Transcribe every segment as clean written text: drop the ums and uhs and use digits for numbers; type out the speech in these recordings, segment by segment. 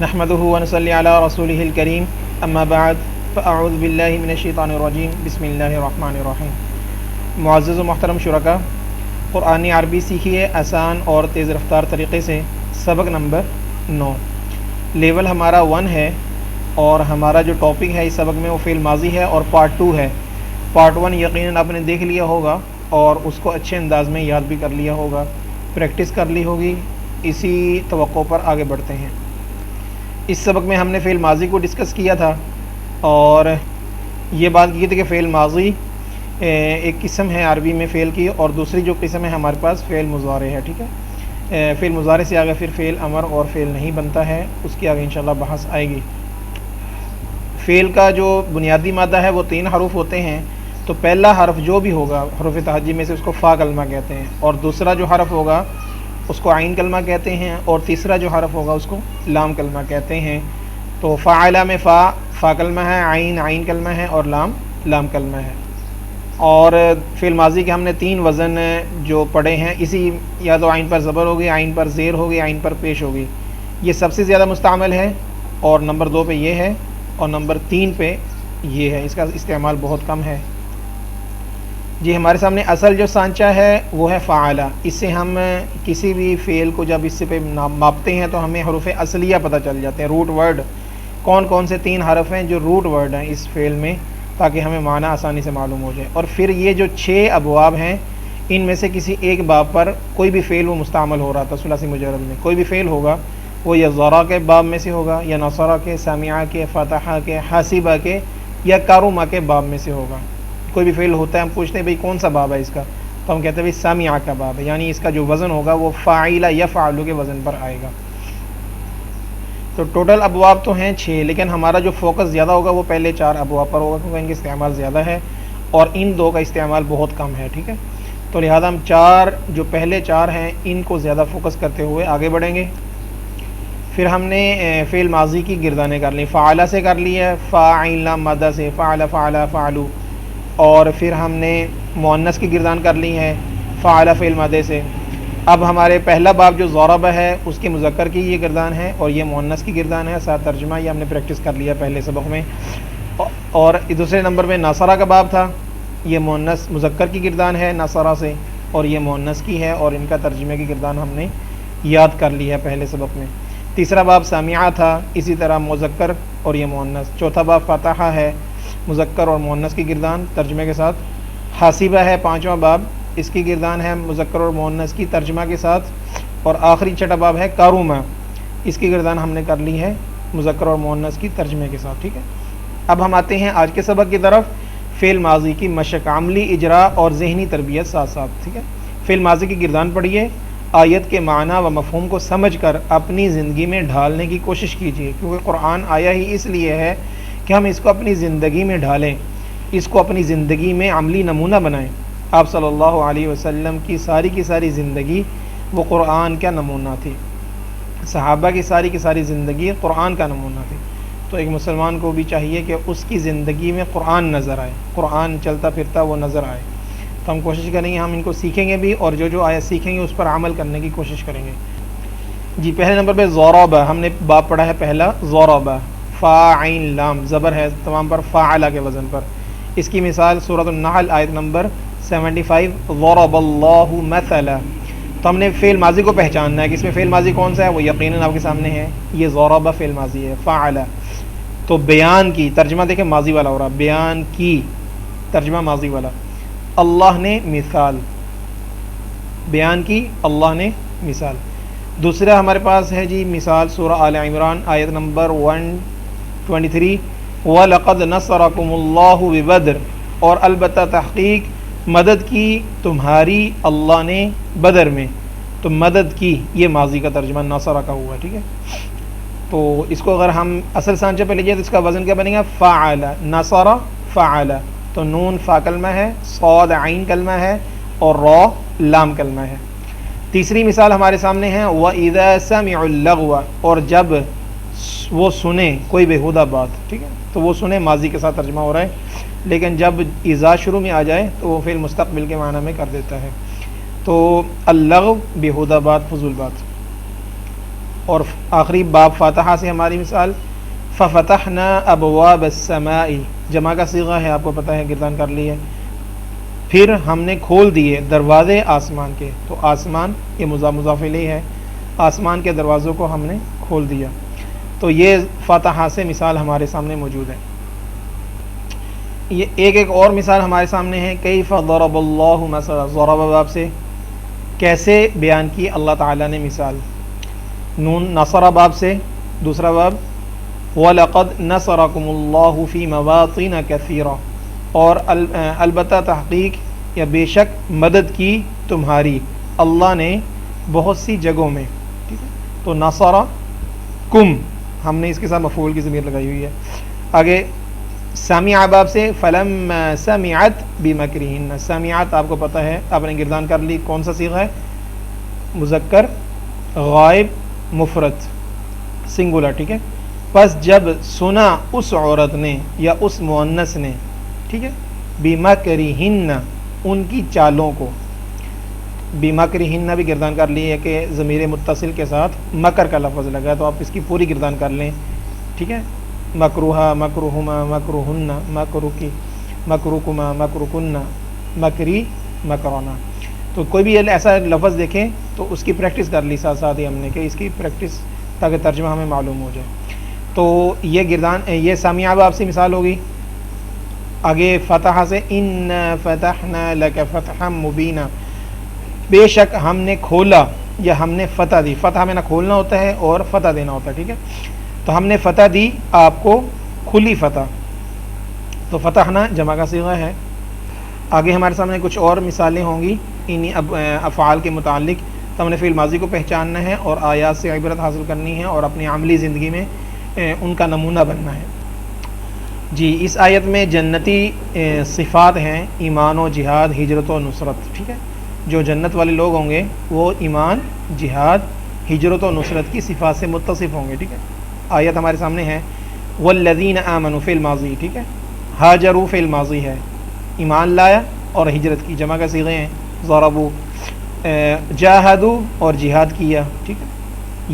نحمده ونصلي على رسوله الكريم اما بعد فاعوذ باللہ من الشیطان الرجیم بسم اللہ الرحمن الرحیم۔ معزز و محترم شرکا، قرآن عربی سیکھیے آسان اور تیز رفتار طریقے سے۔ سبق نمبر 9، لیول ہمارا 1 ہے، اور ہمارا جو ٹاپک ہے اس سبق میں وہ فعل ماضی ہے اور پارٹ 2 ہے۔ پارٹ 1 یقیناً آپ نے دیکھ لیا ہوگا اور اس کو اچھے انداز میں یاد بھی کر لیا ہوگا، پریکٹس کر لی ہوگی۔ اسی توقع پر آگے بڑھتے ہیں۔ اس سبق میں ہم نے فعل ماضی کو ڈسکس کیا تھا اور یہ بات کی تھی کہ فعل ماضی ایک قسم ہے عربی میں فعل کی، اور دوسری جو قسم ہے ہمارے پاس فعل مضارع ہے۔ ٹھیک ہے، فعل مضارع سے آگے پھر فعل امر اور فعل نہیں بنتا ہے، اس کی آگے انشاءاللہ بحث آئے گی۔ فعل کا جو بنیادی مادہ ہے وہ 3 حروف ہوتے ہیں، تو پہلا حرف جو بھی ہوگا حروف تہجی میں سے اس کو فا کلمہ کہتے ہیں، اور دوسرا جو حرف ہوگا اس کو عین کلمہ کہتے ہیں، اور تیسرا جو حرف ہوگا اس کو لام کلمہ کہتے ہیں۔ تو فاعلہ میں فا کلمہ ہے، عین کلمہ ہے، اور لام کلمہ ہے۔ اور فعل ماضی کے ہم نے 3 وزن جو پڑھے ہیں، اسی یا تو عین پر زبر ہوگی، عین پر زیر ہوگی، عین پر پیش ہوگی، یہ سب سے زیادہ مستعمل ہے، اور نمبر 2 پہ یہ ہے، اور نمبر 3 پہ یہ ہے، اس کا استعمال بہت کم ہے۔ جی، ہمارے سامنے اصل جو سانچہ ہے وہ ہے فاعلہ۔ اس سے ہم کسی بھی فعل کو جب اس سے پہ ماپتے ہیں تو ہمیں حروف اصلیہ پتہ چل جاتے ہیں، روٹ ورڈ کون کون سے 3 حرف ہیں جو روٹ ورڈ ہیں اس فعل میں، تاکہ ہمیں معنی آسانی سے معلوم ہو جائے۔ اور پھر یہ جو 6 ابواب ہیں، ان میں سے کسی ایک باب پر کوئی بھی فعل وہ مستعمل ہو رہا تھا ثلاثی مجرد میں، کوئی بھی فعل ہوگا وہ یا ضرا کے باب میں سے ہوگا، یا نصرہ کے، سامعہ کے، فتحہ کے، حاسبہ کے، یا کارمہ کے باب میں سے ہوگا۔ کوئی بھی فعل ہوتا ہے، ہم پوچھتے ہیں بھئی کون سا باب ہے اس کا، تو ہم کہتے ہیں بھئی سامعہ کا باب ہے، یعنی اس کا جو وزن ہوگا وہ فاعل یفعل کے وزن پر آئے گا۔ تو ٹوٹل ابواب تو ہیں 6، لیکن ہمارا جو فوکس زیادہ ہوگا وہ پہلے 4 ابواب پر ہوگا، کیونکہ ان کا استعمال زیادہ ہے اور ان 2 کا استعمال بہت کم ہے۔ ٹھیک ہے، تو لہذا ہم جو پہلے 4 ہیں ان کو زیادہ فوکس کرتے ہوئے آگے بڑھیں گے۔ پھر ہم نے فعل ماضی کی گردانیں کر لی، فعلہ سے کر لی ہے، فاعل لام مادہ سے، فعل فعلو، اور پھر ہم نے مؤنث کی گردان کر لی ہے، فعل فعل مادے سے۔ اب ہمارے پہلا باب جو ضرب ہے اس کے مذکر کی یہ گردان ہے، اور یہ مؤنث کی گردان ہے، ساتھ ترجمہ، یہ ہم نے پریکٹس کر لیا پہلے سبق میں۔ اور دوسرے نمبر پہ ناصرہ کا باب تھا، یہ مؤنث مذکر کی گردان ہے ناصرہ سے، اور یہ مؤنث کی ہے، اور ان کا ترجمے کی گردان ہم نے یاد کر لی ہے پہلے سبق میں۔ تیسرا باب سامعہ تھا، اسی طرح مذکر اور یہ مؤنث۔ چوتھا باب فتحہ ہے، مذکر اور مؤنث کی گردان ترجمے کے ساتھ۔ حاسبہ ہے 5واں باب، اس کی گردان ہے مذکر اور مؤنث کی ترجمہ کے ساتھ۔ اور آخری 6واں باب ہے کارومہ، اس کی گردان ہم نے کر لی ہے مذکر اور مؤنث کی ترجمے کے ساتھ۔ ٹھیک ہے، اب ہم آتے ہیں آج کے سبق کی طرف، فعل ماضی کی مشق، عملی اجرا اور ذہنی تربیت ساتھ ساتھ۔ ٹھیک ہے، فعل ماضی کی گردان پڑھیے، آیت کے معنی و مفہوم کو سمجھ کر اپنی زندگی میں ڈھالنے کی کوشش کیجیے، کیونکہ قرآن آیا ہی اس لیے ہے کہ ہم اس کو اپنی زندگی میں ڈھالیں، اس کو اپنی زندگی میں عملی نمونہ بنائیں۔ آپ صلی اللہ علیہ وسلم کی ساری زندگی وہ قرآن کا نمونہ تھی، صحابہ کی ساری زندگی قرآن کا نمونہ تھی۔ تو ایک مسلمان کو بھی چاہیے کہ اس کی زندگی میں قرآن نظر آئے، قرآن چلتا پھرتا وہ نظر آئے۔ تو ہم کوشش کریں گے، ہم ان کو سیکھیں گے بھی، اور جو آیت سیکھیں گے اس پر عمل کرنے کی کوشش کریں گے۔ جی، پہلے نمبر پہ ضرب، ہم نے باب پڑھا ہے پہلا ضرب، فا عین لام، زبر ہے تمام پر، فاعلہ کے وزن پر۔ اس کی مثال سورۃ النحل آیت نمبر 75، ضرب اللہ مثلا۔ تو ہم نے فعل ماضی کو پہچاننا ہے کہ اس میں فعل ماضی کون سا ہے، وہ یقیناً آپ کے سامنے ہے، یہ ضرب فعل ماضی ہے۔ فاعلہ تو بیان کی، ترجمہ دیکھیں ماضی والا ہو رہا، بیان کی، ترجمہ ماضی والا۔ اللہ نے مثال، بیان کی اللہ نے مثال۔ دوسرا ہمارے پاس ہے جی مثال سورہ آل عمران آیت نمبر 123، وَلَقَدْ نَصَرَكُمُ اللَّهُ بِبَدْرٍ، اور البتہ تحقیق مدد کی تمہاری اللہ نے بدر میں۔ تو مدد کی یہ ماضی کا ترجمہ نصرہ کا ہوا۔ ٹھیک ہے، تو اس کو اگر ہم اصل سانچے پہ لیجیے تو اس کا وزن کیا بنے گا، فعل، نصرہ فعل۔ تو نون فا کلمہ ہے، صاد عین کلمہ ہے، اور را لام کلمہ ہے۔ تیسری مثال ہمارے سامنے ہے، وَإِذَا سَمِعُوا اللَّغْوَ، اور جب وہ سنیں کوئی بےہودہ بات۔ ٹھیک ہے، تو وہ سنیں ماضی کے ساتھ ترجمہ ہو رہا ہے، لیکن جب اذا شروع میں آ جائے تو وہ فعل مستقبل کے معنی میں کر دیتا ہے۔ تو اللغو بےہودہ بات، فضول بات۔ اور آخری باب فاتحہ سے ہماری مثال ففتحنا ابواب السماء، جمع کا صیغہ ہے، آپ کو پتہ ہے، گردان کر لی ہے. پھر ہم نے کھول دیے دروازے آسمان کے، تو آسمان یہ مضاف الیہ ہے، آسمان کے دروازوں کو ہم نے کھول دیا. تو یہ فاتحہ سے مثال ہمارے سامنے موجود ہے. یہ ایک اور مثال ہمارے سامنے ہے، کیف ضرب اللہ مثلا، ضرب باب سے کیسے بیان کی اللہ تعالیٰ نے مثال. نون نصر باب سے دوسرا باب وَلَقَدْ نَصَرَكُمُ اللَّهُ فِي مَوَاطِنَ كَثِيرًا، اور البتہ تحقیق یا بے شک مدد کی تمہاری اللہ نے بہت سی جگہوں میں. ٹھیک ہے، تو نصر کم ہم نے اس کے ساتھ مفعول کی ضمیر لگائی ہوئی ہے. آگے سامع باب سے فلما سمعت بمکرہن، سامعات آپ کو پتہ ہے، آپ نے گردان کر لی، کون سا صیغہ ہے؟ مذکر غائب مفرد سنگولر. ٹھیک ہے، پس جب سنا اس عورت نے یا اس مؤنث نے، ٹھیک ہے، بمکرہن ان کی چالوں کو، بمکرہن بھی گردان کر لی ہے کہ ضمیر متصل کے ساتھ مکر کا لفظ لگا، تو آپ اس کی پوری گردان کر لیں. ٹھیک ہے، مکروہا مکروہما مکروہن مکروکی مکروکما مکروکن مکری مکرونا. تو کوئی بھی ایسا لفظ دیکھیں تو اس کی پریکٹس کر لی ساتھ ساتھ ہی ہم نے، کہ اس کی پریکٹس تاکہ ترجمہ ہمیں معلوم ہو جائے. تو یہ گردان، یہ سامع باب سے مثال ہوگی. آگے فتح سے ان فتحنا لک فتحا مبینا، بے شک ہم نے کھولا یا ہم نے فتح دی. فتح میں نہ کھولنا ہوتا ہے اور فتح دینا ہوتا ہے. ٹھیک ہے، تو ہم نے فتح دی آپ کو، کھلی فتح، تو فتحنا جمع کا صیغہ ہے. آگے ہمارے سامنے کچھ اور مثالیں ہوں گی انہی افعال کے متعلق. تو ہم نے فعل ماضی کو پہچاننا ہے اور آیات سے عبرت حاصل کرنی ہے اور اپنی عملی زندگی میں ان کا نمونہ بننا ہے. جی، اس آیت میں جنتی صفات ہیں، ایمان و جہاد، ہجرت و نصرت. ٹھیک ہے، جو جنت والے لوگ ہوں گے وہ ایمان، جہاد، ہجرت و نصرت کی صفات سے متصف ہوں گے. ٹھیک ہے، آیت ہمارے سامنے ہے والذین آمنوا فعل ماضی. ٹھیک ہے، ہاجروا فعل ماضی ہے، ایمان لایا اور ہجرت کی، جمع کا صیغے ہیں. ضربوا، جاہدوا اور جہاد کیا. ٹھیک ہے،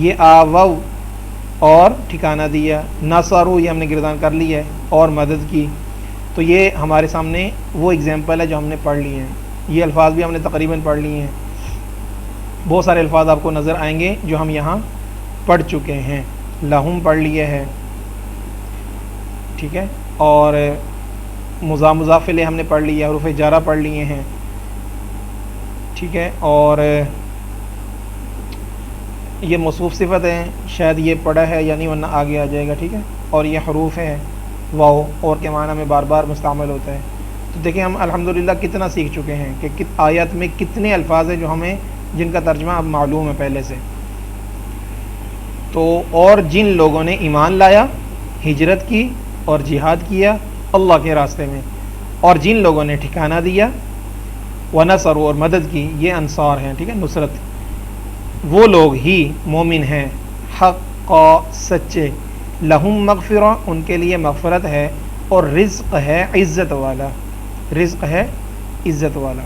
یہ آووا اور ٹھکانہ دیا. نصروا یہ ہم نے گردان کر لی ہے اور مدد کی. تو یہ ہمارے سامنے وہ اگزامپل ہے جو ہم نے پڑھ لی ہیں. یہ الفاظ بھی ہم نے تقریباً پڑھ لیے ہیں. بہت سارے الفاظ آپ کو نظر آئیں گے جو ہم یہاں پڑھ چکے ہیں. لہم پڑھ لیے ہے، ٹھیک ہے، اور مضاف الیہ ہم نے پڑھ لیا، حروف جارہ پڑھ لیے ہیں. ٹھیک ہے، اور یہ موصوف صفت ہے، شاید یہ پڑھا ہے یا نہیں ورنہ آگے آ جائے گا. ٹھیک ہے، اور یہ حروف ہے واو، اور کے معنی میں بار بار مستعمل ہوتا ہے. تو دیکھیں ہم الحمدللہ کتنا سیکھ چکے ہیں کہ آیت میں کتنے الفاظ ہیں جو ہمیں، جن کا ترجمہ اب معلوم ہے پہلے سے. تو اور جن لوگوں نے ایمان لایا، ہجرت کی اور جہاد کیا اللہ کے راستے میں، اور جن لوگوں نے ٹھکانہ دیا، ونصروا اور مدد کی، یہ انصار ہیں. ٹھیک ہے، نصرت، وہ لوگ ہی مومن ہیں حق سچے. لہم مغفرہ ان کے لیے مغفرت ہے، اور رزق ہے عزت والا، رزق ہے عزت والا.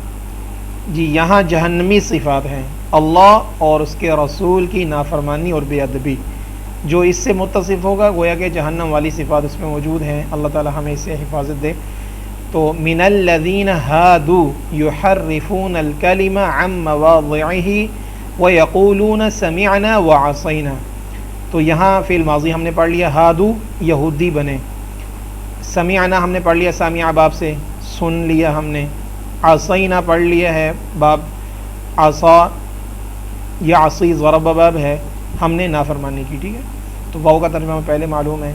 جی، یہاں جہنمی صفات ہیں، اللہ اور اس کے رسول کی نافرمانی اور بے ادبی. جو اس سے متصف ہوگا گویا کہ جہنم والی صفات اس میں موجود ہیں. اللہ تعالی ہمیں اس سے حفاظت دے. تو من الذین ہادوا یحرفون الکلم عن مواضعہ ویقولون سمعنا وعصینا. تو یہاں فعل ماضی ہم نے پڑھ لیا، ہادو یہودی بنے. سمعنا ہم نے پڑھ لیا سامع باب سے، سن لیا ہم نے. عصینا پڑھ لیا ہے باب عصا یا عصی ضرب باب ہے، ہم نے نافرمانی کی. ٹھیک ہے، تو واو کا ترجمہ پہلے معلوم ہے.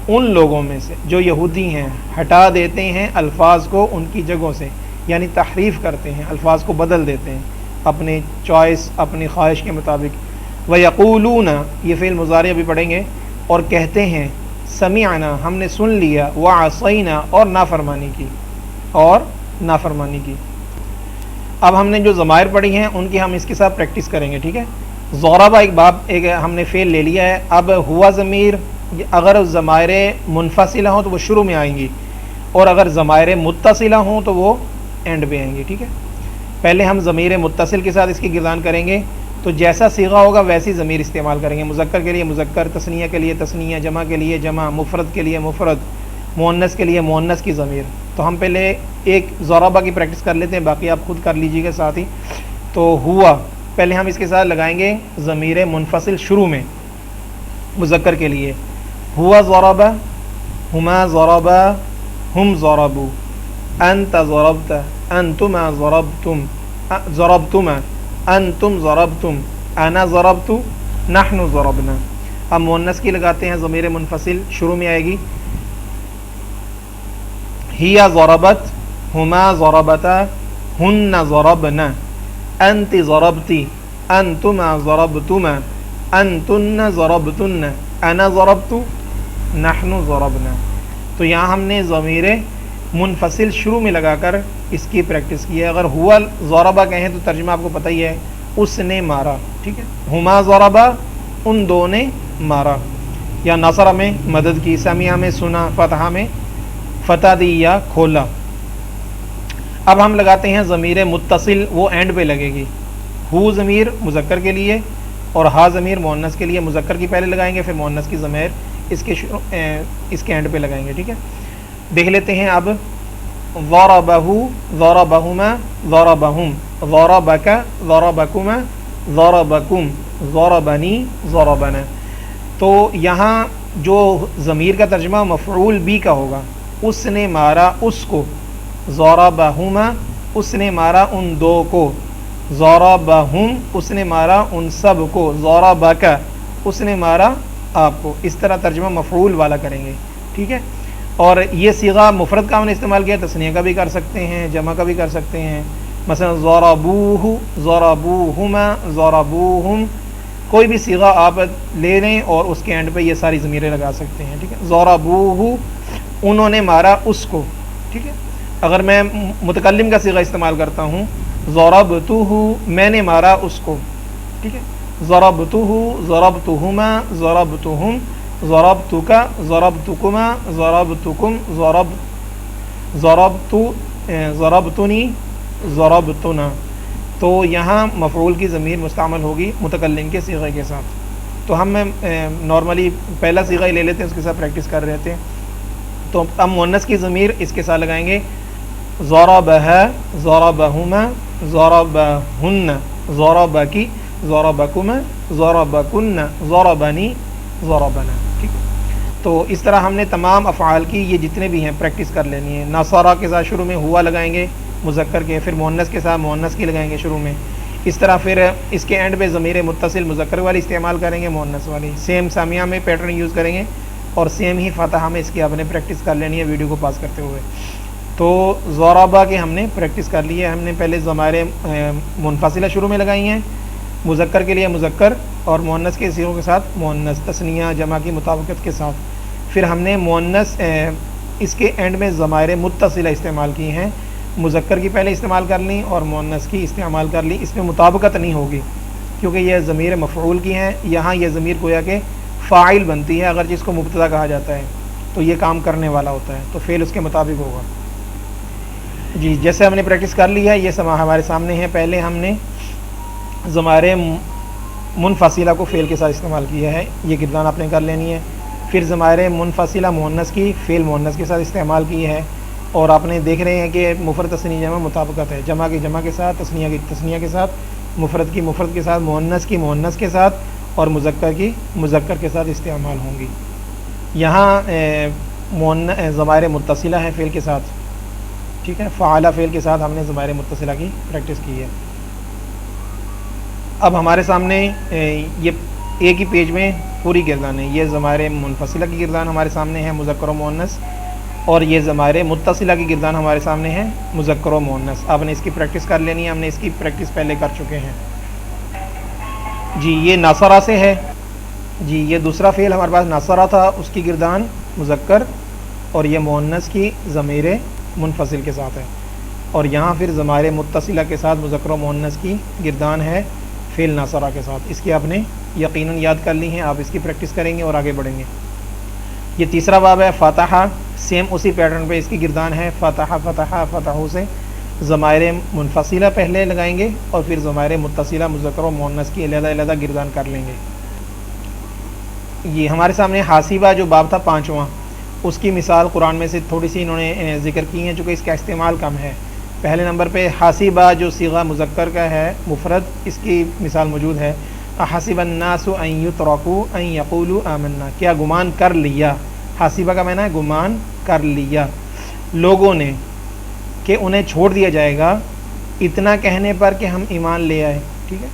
ان لوگوں میں سے جو یہودی ہیں، ہٹا دیتے ہیں الفاظ کو ان کی جگہوں سے، یعنی تحریف کرتے ہیں، الفاظ کو بدل دیتے ہیں اپنی چوائس، اپنی خواہش کے مطابق. وَيَقُولُونَ یہ فعل مضارع بھی پڑھیں گے، اور کہتے ہیں سمعنا ہم نے سن لیا، وعصینا اور نافرمانی کی، اور نافرمانی کی. اب ہم نے جو ضمائر پڑھی ہیں ان کی ہم اس کے ساتھ پریکٹس کریں گے. ٹھیک ہے، ضربہ ایک ہم نے فعل لے لیا ہے. اب ہوا ضمیر اگر ضمائر منفصلہ ہوں تو وہ شروع میں آئیں گی، اور اگر ضمائر متصلہ ہوں تو وہ اینڈ پہ آئیں گی. ٹھیک ہے، پہلے ہم ضمیر متصل کے ساتھ اس کی گردان کریں گے. تو جیسا صیغہ ہوگا ویسی ضمیر استعمال کریں گے. مذکر کے لیے مذکر، تثنیہ کے لیے تثنیہ، جمع کے لیے جمع، مفرد کے لیے مفرد، مؤنث کے لیے مؤنث کی ضمیر. تو ہم پہلے ایک ضربہ کی پریکٹس کر لیتے ہیں، باقی آپ خود کر لیجیے گا ساتھ ہی. تو ہوا پہلے ہم اس کے ساتھ لگائیں گے ضمیر منفصل شروع میں مذکر کے لیے. ہوا ضربہ، ہما ضربا، ہم ضربو، انت ضربت، انتما ضربتم، ضربتما، انتم ضربتم، انا ضربت، نحن ضربنا. اب مؤنث کی لگاتے ہیں ضمیر منفصل شروع میں آئے گی. ہیا ضربت، ہما ضربتا، ہن ضربنا، انت ضربتی، انتما ضربتما، انتن ضربتن، انا ضربت، نحن ضربنا. تو یہاں ہم نے ضمیر منفصل شروع میں لگا کر اس کی پریکٹس کی ہے. اگر ہوا ضربہ کہیں تو ترجمہ آپ کو پتہ ہی ہے، اس نے مارا. ٹھیک ہے، ہما ضربا، ان دو نے مارا. یا نصر میں مدد کی، سمیع میں سنا، فتح میں فتح دی یا کھولا. اب ہم لگاتے ہیں ضمیر متصل، وہ اینڈ پہ لگے گی. ہو ضمیر مذکر کے لیے اور ہا ضمیر مؤنث کے لیے. مذکر کی پہلے لگائیں گے، پھر مؤنث کی ضمیر اس کے اینڈ پہ لگائیں گے. ٹھیک ہے، دیکھ لیتے ہیں. اب ضربہ، ضربہما، ضربہم، ضربک، ضربکما، ضربکم، ضربنی، ضربنا. تو یہاں جو ضمیر کا ترجمہ مفعول بی کا ہوگا، اس نے مارا اس کو. ضربہما، اس نے مارا ان دو کو. ضربہم، اس نے مارا ان سب کو. ضربک، اس نے مارا آپ کو. اس طرح ترجمہ مفعول والا کریں گے. ٹھیک ہے، اور یہ صیغہ مفرد کا ہم نے استعمال کیا، تثنیہ کا بھی کر سکتے ہیں، جمع کا بھی کر سکتے ہیں. مثلا ضربوہ، ضربوہما، ضربوہم. کوئی بھی صیغہ آپ لے لیں اور اس کے اینڈ پہ یہ ساری ضمیریں لگا سکتے ہیں. ٹھیک ہے، ضربوہ، انہوں نے مارا اس کو. ٹھیک ہے، اگر میں متکلم کا صیغہ استعمال کرتا ہوں، ضربتہ، میں نے مارا اس کو. ٹھیک ہے، ضربتہ، ضربتہما، ضربتہم، ضربتک، ضربتکما، ضربتکم، ضربتنی، ضربتنا. تو یہاں مفعول کی ضمیر مستعمل ہوگی متکلم کے صیغے کے ساتھ. تو ہم نارملی پہلا صیغہ ہی لے لیتے ہیں، اس کے ساتھ پریکٹس کر رہے تھے. تو ہم مؤنث کی ضمیر اس کے ساتھ لگائیں گے. ضربہ، ضربہما، ضربہن، ضربکی، ضربکما، ضربکن، ضربنی، ضربنا. ٹھیک ہے، تو اس طرح ہم نے تمام افعال کی یہ جتنے بھی ہیں پریکٹس کر لینی ہے. نصرہ کے ساتھ شروع میں ہوا لگائیں گے مذکر کے، پھر مؤنث کے ساتھ مؤنث کی لگائیں گے شروع میں. اس طرح پھر اس کے اینڈ پہ ضمیر متصل مذکر والی استعمال کریں گے، مؤنث والی. سیم سامیہ میں پیٹرن یوز کریں گے اور سیم ہی فتح میں اس کی آپ نے پریکٹس کر لینی ہے ویڈیو کو پاس کرتے ہوئے. تو ضربہ کی ہم نے پریکٹس کر لی ہے. ہم نے پہلے ضمائر منفصلہ شروع میں لگائی ہیں، مذکر کے لیے مذکر اور مؤنث کے صیغوں کے ساتھ مؤنث، تثنیہ جمع کی مطابقت کے ساتھ. پھر ہم نے مؤنث اس کے اینڈ میں ضمائر متصلہ استعمال کی ہیں. مذکر کی پہلے استعمال کر لیں اور مؤنث کی استعمال کر لی. اس میں مطابقت نہیں ہوگی کیونکہ یہ ضمیر مفعول کی ہیں. یہاں یہ ضمیر گویا کہ فاعل بنتی ہے، اگر جس کو مبتدا کہا جاتا ہے تو یہ کام کرنے والا ہوتا ہے، تو فعل اس کے مطابق ہوگا. جی جیسے ہم نے پریکٹس کر لی ہے، یہ ہمارے سامنے ہے. پہلے ہم نے ضمائر منفصلہ کو فعل کے ساتھ استعمال کیا ہے، یہ گردان آپ نے کر لینی ہے. پھر ضمائر منفصلہ مؤنث کی فعل مؤنث کے ساتھ استعمال کی ہے، اور آپ نے دیکھ رہے ہیں کہ مفرد تثنیہ جمع مطابقت ہے. جمع کی جمع کے ساتھ، تثنیہ کی تثنیہ کے ساتھ، مفرد کی مفرد کے ساتھ، مؤنث کی مؤنث کے ساتھ اور مذکر کی مذکر کے ساتھ استعمال ہوں گی. یہاں ضمائر متصلہ ہے فعل کے ساتھ. ٹھیک ہے، فعال فعل کے ساتھ ہم نے ضمائر متصلہ کی پریکٹس کی ہے. اب ہمارے سامنے یہ ایک ہی پیج میں پوری گردان ہے. یہ ضمائر منفصلہ کی گردان ہمارے سامنے ہے، مذکر و مؤنث، اور یہ ضمائر متصلہ کی گردان ہمارے سامنے ہے، مذکر و مؤنث. آپ نے اس کی پریکٹس کر لینی ہے، ہم نے اس کی پریکٹس پہلے کر چکے ہیں. جی یہ ناصرہ سے ہے. جی یہ دوسرا فعل ہمارے پاس ناصرہ تھا، اس کی گردان مذکر اور یہ مؤنث کی ضمیر منفصل کے ساتھ ہے. اور یہاں پھر ضمائر متصلہ کے ساتھ مذکر و مؤنث کی گردان ہے فعل ناصرہ کے ساتھ. اس کی آپ نے یقیناً یاد کر لی ہیں، آپ اس کی پریکٹس کریں گے اور آگے بڑھیں گے. یہ تیسرا باب ہے فتح. سیم اسی پیٹرن پہ اس کی گردان ہے فتح، فتح، فتحو سے. ضمائر منفصلہ پہلے لگائیں گے اور پھر ضمائر متصلہ مذکر و مؤنث کی علیحدہ علیحدہ گردان کر لیں گے۔ یہ ہمارے سامنے حاسبہ جو باب تھا 5واں، اس کی مثال قرآن میں سے تھوڑی سی انہوں نے ذکر کی ہیں چونکہ اس کا استعمال کم ہے۔ پہلے نمبر پہ حاسبہ جو صیغہ مذکر کا ہے مفرد، اس کی مثال موجود ہے۔ احسب الناس ان یترکوا ان یقولوا آمنا، کیا گمان کر لیا، حاسبہ کا معنی ہے گمان کر لیا لوگوں نے کہ انہیں چھوڑ دیا جائے گا اتنا کہنے پر کہ ہم ایمان لے آئے، ٹھیک ہے۔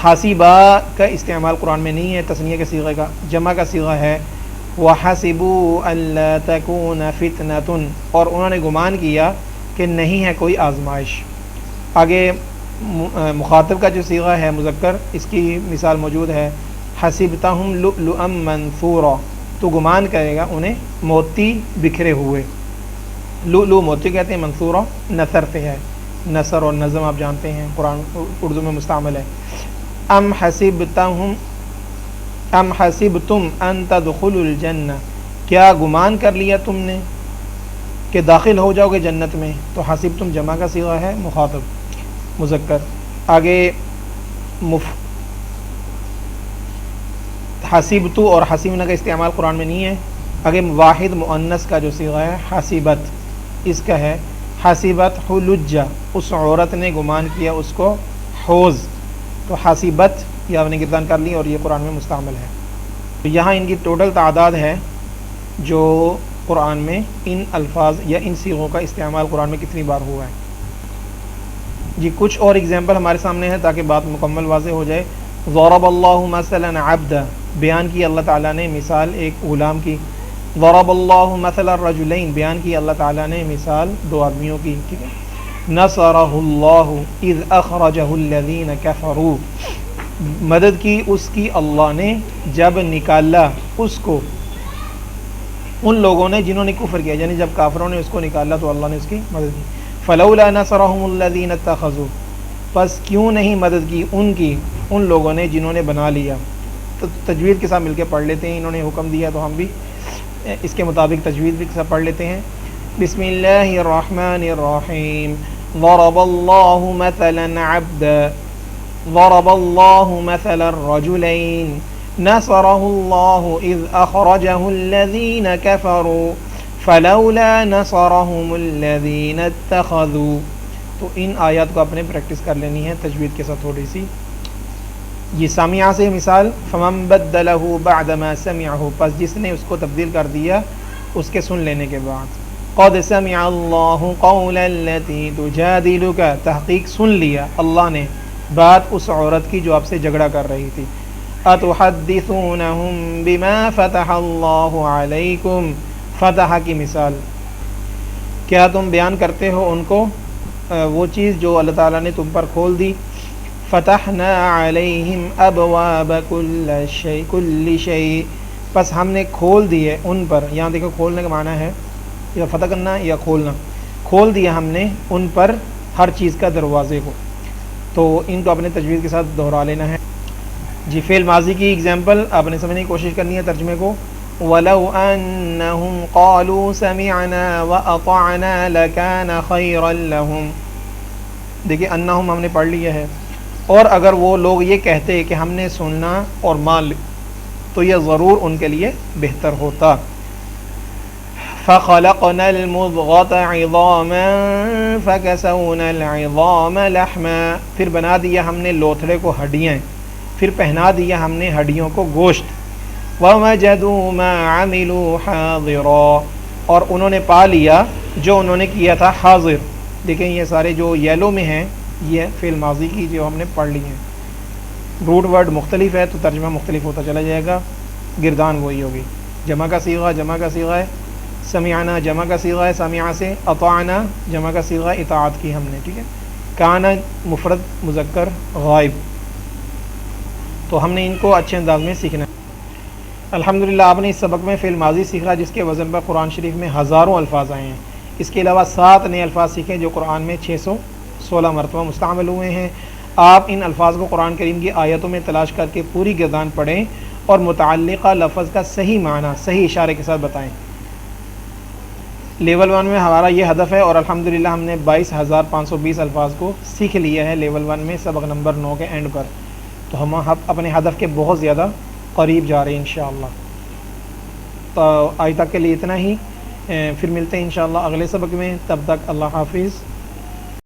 حاسبہ کا استعمال قرآن میں نہیں ہے تثنیہ کے صیغے کا، جمع کا صیغہ ہے وَحَسِبُوا أَلَّا تَكُونَ فِتْنَةٌ، اور انہوں نے گمان کیا کہ نہیں ہے کوئی آزمائش۔ آگے مخاطب کا جو صیغہ ہے مذکر، اس کی مثال موجود ہے حَسِبْتَهُمْ لُؤْلُؤًا مَنْثُورًا، تو گمان کرے گا انہیں موتی بکھرے ہوئے۔ لؤلؤ موتی کہتے ہیں، منصورہ نثر سے ہے، نثر اور نظم آپ جانتے ہیں قرآن اردو میں مستعمل ہے۔ ام حسبتم ان تدخلوا الجنہ، کیا گمان کر لیا تم نے کہ داخل ہو جاؤ گے جنت میں، تو حسبتم جمع کا صیغہ ہے مخاطب مذکر۔ آگے حسبتو اور حسبنا کا استعمال قرآن میں نہیں ہے۔ آگے واحد مؤنث کا جو صیغہ ہے حسبت، اس کا ہے حسبت حلجہ، اس عورت نے گمان کیا اس کو حوض، تو حسبت یہ آپ نے گردان کر لی اور یہ قرآن میں مستعمل ہے۔ تو یہاں ان کی ٹوٹل تعداد ہے جو قرآن میں ان الفاظ یا ان صیغوں کا استعمال قرآن میں کتنی بار ہوا ہے۔ جی کچھ اور اگزامپل ہمارے سامنے ہے تاکہ بات مکمل واضح ہو جائے۔ ضرب اللہ مثلا عبدا، بیان کی اللہ تعالیٰ نے مثال ایک غلام کی۔ ضرب اللہ مثلا الرجلین، بیان کی اللہ تعالیٰ نے مثال دو آدمیوں کی، ٹھیک ہے۔ نصرہ اللہ اذ اخرجہ الذین کفروا، مدد کی اس کی اللہ نے جب نکالا اس کو ان لوگوں نے جنہوں نے کفر کیا، یعنی جب کافروں نے اس کو نکالا تو اللہ نے اس کی مدد کی۔ فلولا نصرہم الذین اتخذوا، پس کیوں نہیں مدد کی ان لوگوں نے جنہوں نے بنا لیا۔ تو تجوید کے ساتھ مل کے پڑھ لیتے ہیں، انہوں نے حکم دیا تو ہم بھی اس کے مطابق تجوید بھی پڑھ لیتے ہیں۔ بسم اللہ الرحمن الرحیم۔ ضرب اللہ مثلا عبدا، ضرب اللہ مثلا الرجلین، نصرہ اللہ اذ اخرجہ الذین کفروا فلولا نصرہم الذین اتخذوا۔ تو ان آیات کو اپنے پریکٹس کر لینی ہے تجوید کے ساتھ تھوڑی سی۔ یہ سامعہ سے مثال، فمن بدلہ بعد ما سمعہ، پس جس نے اس کو تبدیل کر دیا اس کے سن لینے کے بعد۔ قد سمع اللہ قول التی تجادلک، تحقیق سن لیا اللہ نے بات اس عورت کی جو آپ سے جھگڑا کر رہی تھی۔ اتحدثونہم بما فتح اللہ علیکم، فتح کی مثال، کیا تم بیان کرتے ہو ان کو وہ چیز جو اللہ تعالیٰ نے تم پر کھول دی۔ فتحنا علیہم ابواب کل شیء، پس ہم نے کھول دیے ان پر، یہاں دیکھو کھولنے کا معنی ہے یا فتح کرنا یا کھولنا، کھول دیا ہم نے ان پر ہر چیز کا دروازے کو۔ تو ان کو اپنے تجوید کے ساتھ دہرا لینا ہے۔ جی فعل ماضی کی اگزامپل آپ نے سمجھنے کی کوشش کرنی ہے ترجمے کو۔ وَلَوْ أَنَّهُمْ قَالُوا سَمِعْنَا وَأَطَعْنَا لَكَانَ خَيْرًا لَهُمْ، دیکھیں انہم ہم نے پڑھ لیا ہے، اور اگر وہ لوگ یہ کہتے کہ ہم نے سننا اور مان تو یہ ضرور ان کے لیے بہتر ہوتا۔ فَخَلَقْنَا الْمُضْغَةَ عِظَامًا فَكَسَوْنَا الْعِظَامَ لَحْمًا، پھر بنا دیا ہم نے لوتھڑے کو ہڈیاں، پھر پہنا دیا ہم نے ہڈیوں کو گوشت۔ وَوَجَدُوا مَا عَمِلُوا حَاضِرًا، اور انہوں نے پا لیا جو انہوں نے کیا تھا حاضر۔ دیکھیں یہ سارے جو یلو میں ہیں یہ فعل ماضی کی جو ہم نے پڑھ لی ہیں، روٹ ورڈ مختلف ہے تو ترجمہ مختلف ہوتا چلا جائے گا، گردان وہی ہوگی۔ جمع کا صیغہ ہے، سمعنا جمع کا صیغہ ہے سامعہ سے، اطعنا جمع کا صیغہ اطاعت کی ہم نے، ٹھیک ہے۔ کانا مفرد مذکر غائب، تو ہم نے ان کو اچھے انداز میں سیکھنا ہے۔ الحمدللہ آپ نے اس سبق میں فعل ماضی سیکھا جس کے وزن پر قرآن شریف میں ہزاروں الفاظ آئے ہیں۔ اس کے علاوہ 7 نئے الفاظ سیکھیں جو قرآن میں 616 مرتبہ مستعمل ہوئے ہیں۔ آپ ان الفاظ کو قرآن کریم کی آیتوں میں تلاش کر کے پوری گردان پڑھیں اور متعلقہ لفظ کا صحیح معنی صحیح اشارے کے ساتھ بتائیں۔ لیول 1 میں ہمارا یہ ہدف ہے، اور الحمدللہ ہم نے 22,520 الفاظ کو سیکھ لیا ہے لیول 1 میں سبق نمبر 9 کے اینڈ پر، تو ہم اپنے ہدف کے بہت زیادہ قریب جا رہے ہیں انشاءاللہ۔ تو آج تک کے لیے اتنا ہی، پھر ملتے ہیں انشاءاللہ اگلے سبق میں، تب تک اللہ حافظ۔